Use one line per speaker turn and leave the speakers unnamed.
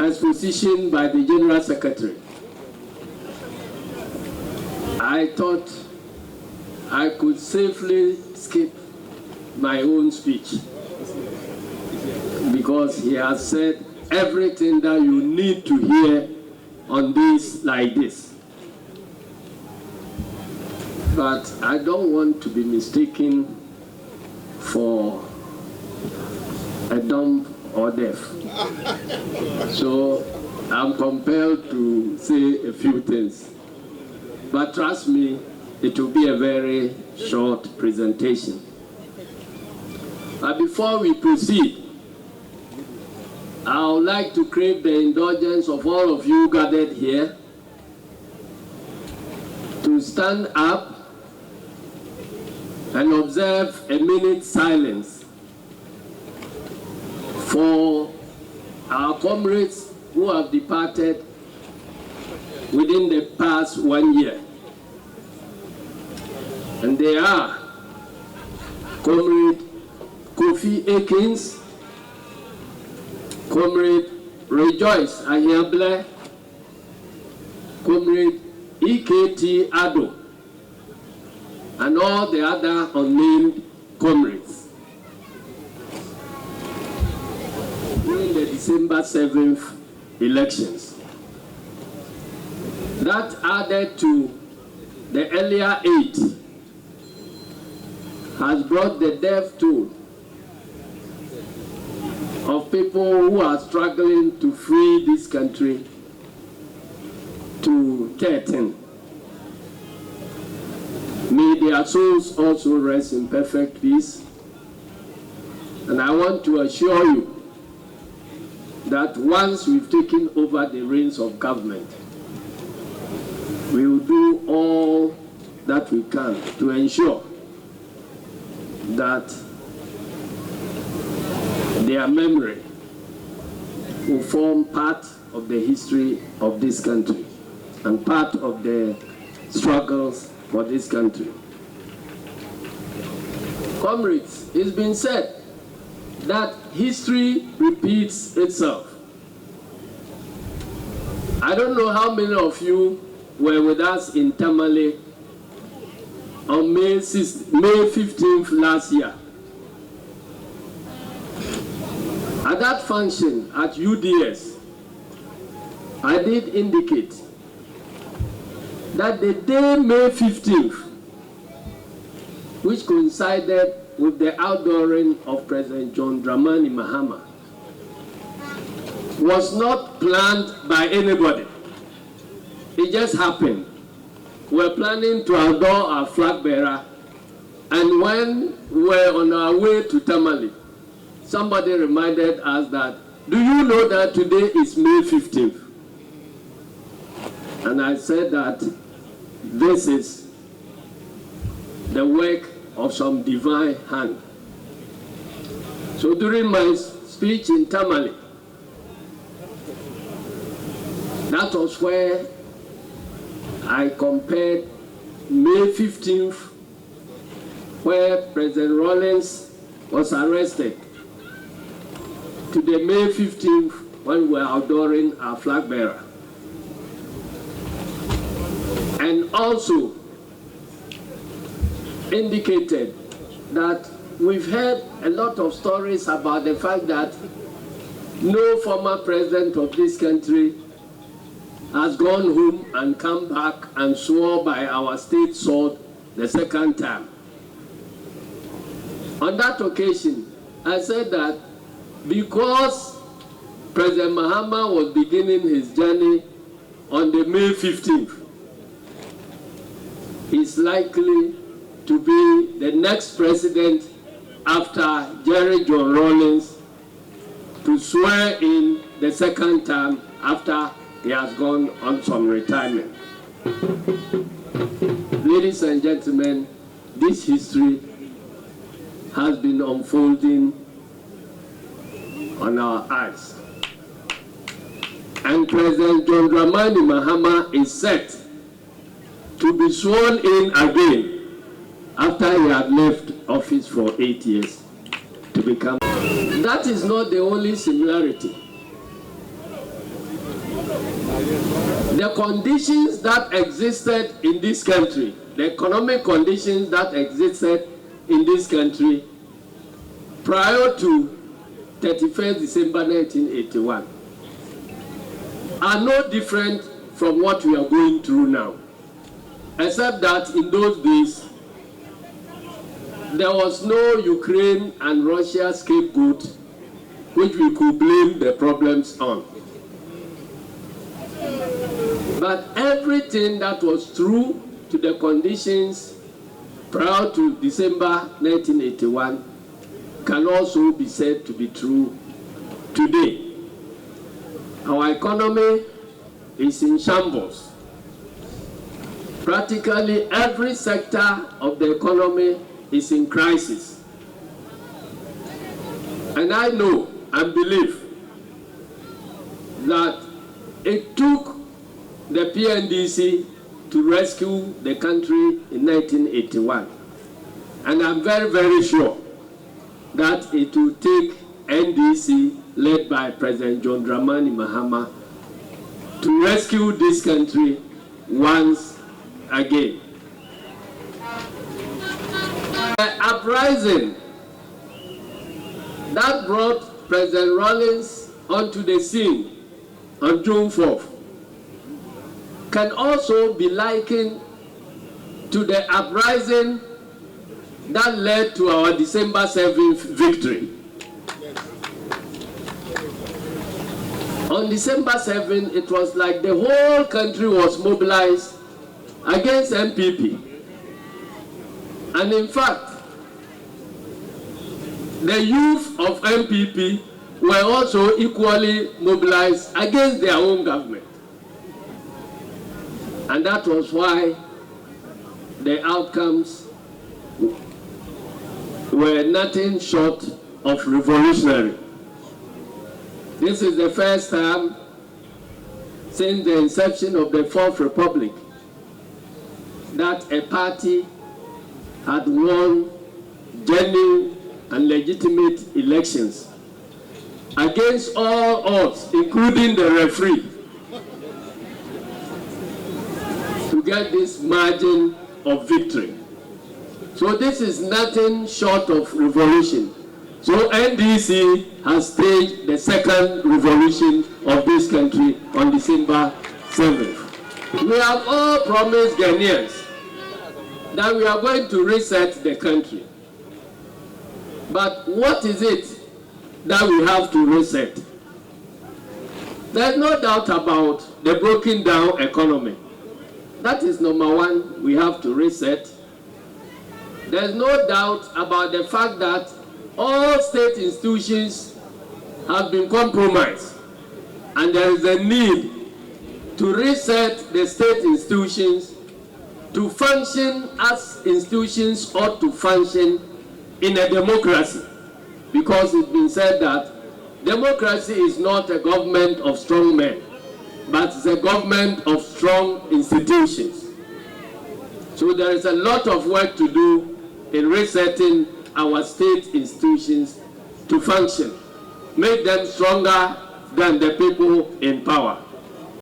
exposition by the General Secretary, I thought I could safely skip my own speech because he has said everything that you need to hear on this like this. But I don't want to be mistaken for a dumb or deaf. So I'm compelled to say a few things. But trust me, it will be a very short presentation. But before we proceed, I would like to crave the indulgence of all of you gathered here to stand up and observe a minute's silence for our comrades who have departed within the past 1 year. And they are Comrade Kofi Akins, Comrade Rejoice Ahiable, Comrade Nketia, and all the other unnamed comrades. During the December 7th elections, that added to the earlier 8 has brought the death toll of people who are struggling to free this country to 13. May their souls also rest in perfect peace. And I want to assure you that once we've taken over the reins of government, we will do all that we can to ensure that their memory will form part of the history of this country and part of the struggles for this country. Comrades, it's been said that history repeats itself. I don't know how many of you were with us in Tamale on May 15th last year. At that function at UDS, I did indicate that the day May 15th, which coincided with the outdooring of President John Dramani Mahama, was not planned by anybody. It just happened. We're planning to outdoor our flag bearer, and when we were on our way to Tamale, somebody reminded us that, do you know that today is May 15th? And I said that this is the work of some divine hand. So during my speech in Tamale, that was where I compared May 15th, where President Rawlings was arrested, to the May 15th when we were outdooring our flag bearer. And also indicated that we've heard a lot of stories about the fact that no former president of this country has gone home and come back and swore by our state sword the second time. On that occasion, I said that because President Mahama was beginning his journey on the May 15th, he's likely to be the next president after Jerry John Rawlings to swear in the second term after he has gone on some retirement. Ladies and gentlemen, this history has been unfolding on our eyes. And President John Dramani Mahama is set to be sworn in again after he had left office for 8 years to become. That is not the only similarity. The conditions that existed in this country, the economic conditions that existed in this country prior to 31st December 1981 are no different from what we are going through now, except that in those days there was no Ukraine and Russia scapegoat which we could blame the problems on. But everything that was true to the conditions prior to December 1981 can also be said to be true today. Our economy is in shambles. Practically every sector of the economy is in crisis. And I know and believe that it took the NDC to rescue the country in 1981. And I'm very, very sure that it will take NDC, led by President John Dramani Mahama, to rescue this country once again. The uprising that brought President Rawlings onto the scene on June 4th can also be likened to the uprising that led to our December 7th victory. On December 7th, it was like the whole country was mobilized against MPP. And in fact, the youth of MPP were also equally mobilized against their own government. And that was why the outcomes were nothing short of revolutionary. This is the first time since the inception of the Fourth Republic that a party had won genuine and legitimate elections against all odds, including the referee, to get this margin of victory. So this is nothing short of revolution. So NDC has staged the second revolution of this country on December 7th. We have all promised Ghanaians that we are going to reset the country. But what is it that we have to reset? There's no doubt about the broken down economy. That is number one, we have to reset. There's no doubt about the fact that all state institutions have been compromised, and there is a need to reset the state institutions to function as institutions ought to function in a democracy, because it's been said that democracy is not a government of strong men, but it's a government of strong institutions. So there is a lot of work to do in resetting our state institutions to function, make them stronger than the people in power.